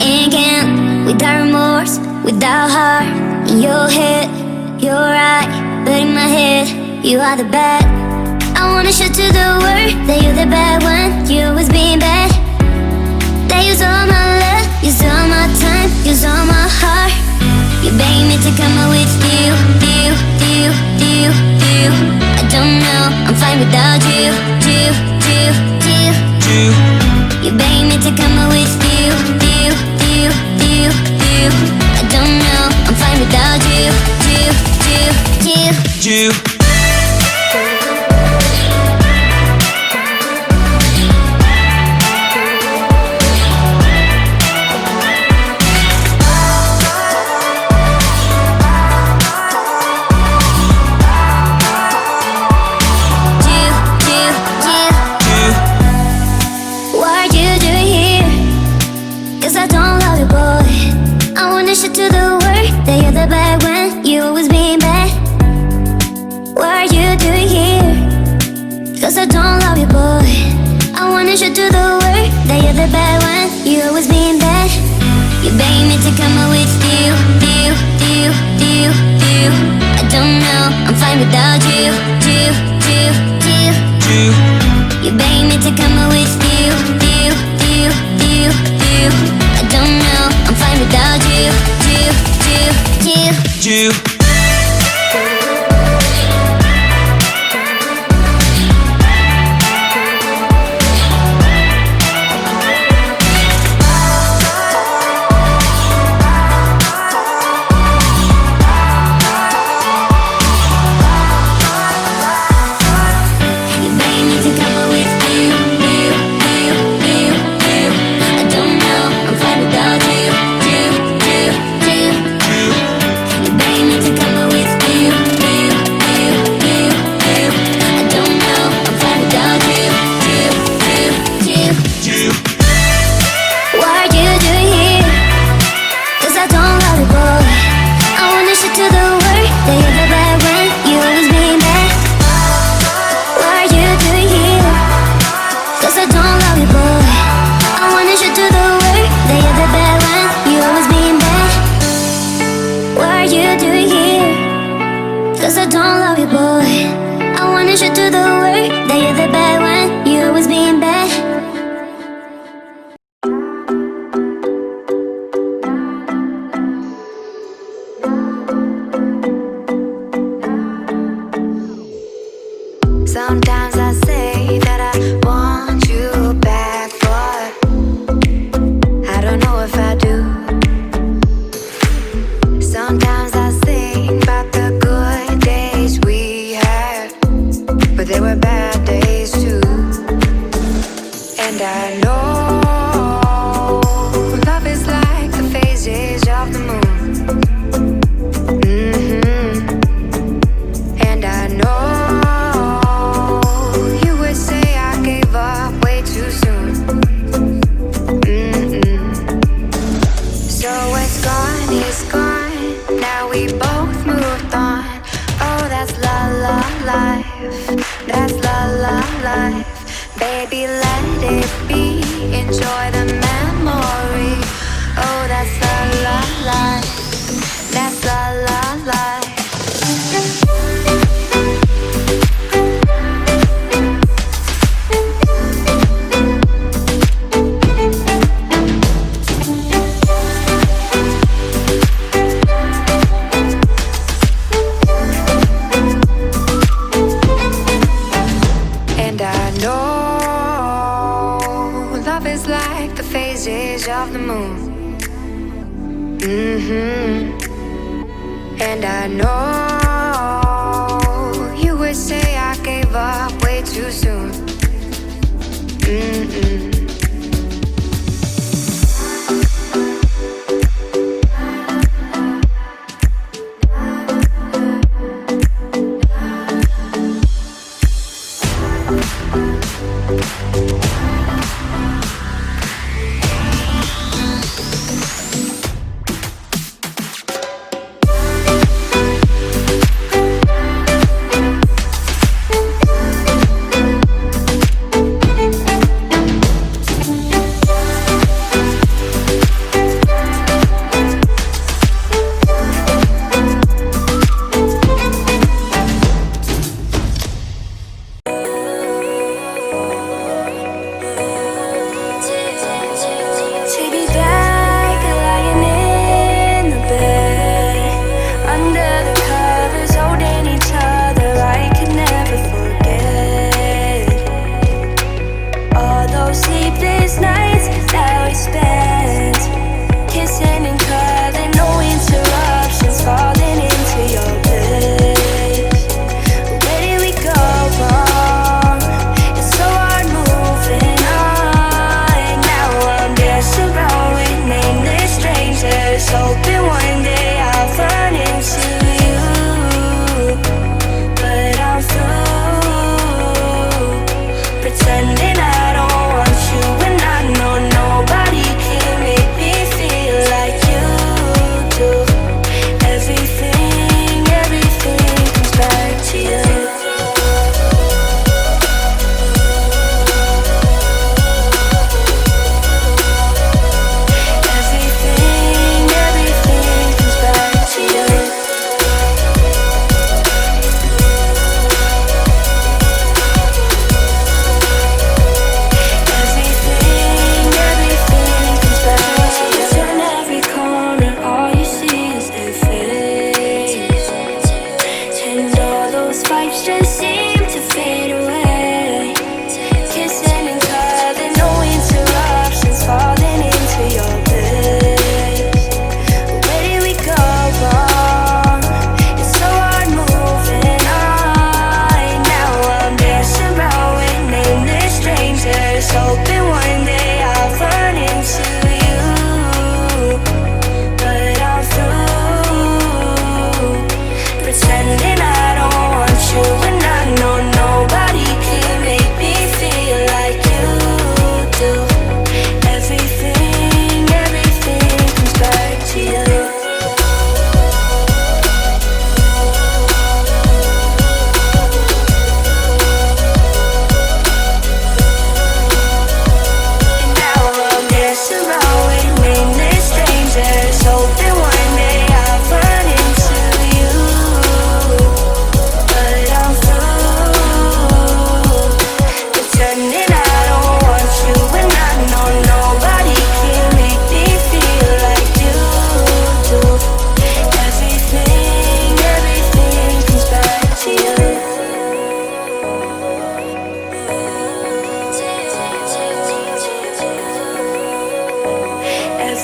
again, without remorse, without heart. In your head, you're right, but in my head, you are the bad. I wanna show to the world that you're the bad one. You always being bad. That use all my love, use all my time, use all my heart. You beg me to come out with you. I don't know, I'm fine without you. You beg me to come out with you. I don't know, I'm fine without you. Cause I don't love you, boy. I wanna show to the world that you're the bad one. You always being bad. You beg me to come out with you. I don't know, I'm fine without you. You beg me to come out with you. I don't know, I'm fine without you. Sometimes I say that I want you back, but I don't know if I do. Sometimes I think about the good days we had, but there were bad days too. And I know love is like the phases of the moon. And I know that's la la life. Baby, let it be. Enjoy the memory. Oh, that's la la life. That's la la life. Of the moon. And I know you would say I gave up way too soon.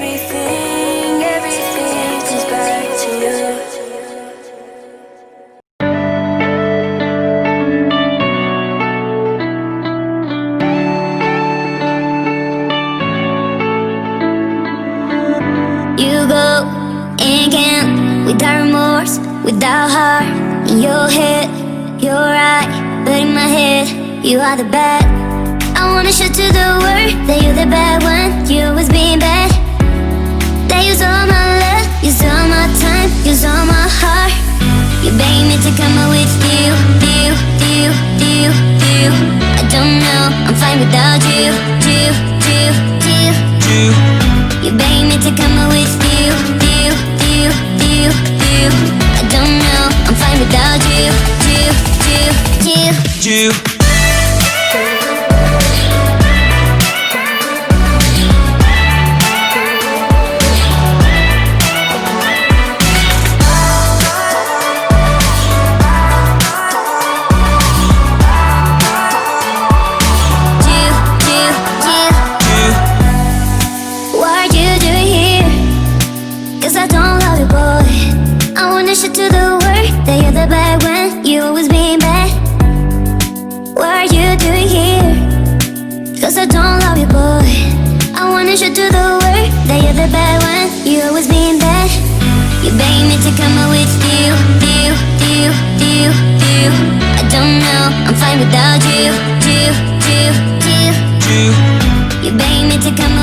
everything comes back to you. You go and can't, without remorse, without heart. In your head, you're right, but in my head, you are the bad. I wanna show to the world that you're the bad one. You was being bad. That use all my love, use all my time, use all my heart. You begged me to come out with you. I don't know, I'm fine without you. You begged me to come out with you. I don't know, I'm fine without you. What are you doing here? 'Cause I don't love you, boy. I wanna show to the world that you're the bad one. You always being bad. What are you doing here? 'Cause I don't love you, boy. I wanna show to the world that you're the bad one. You always being bad. You begged me to come out with you. I don't know, I'm fine without you. You begged me to come out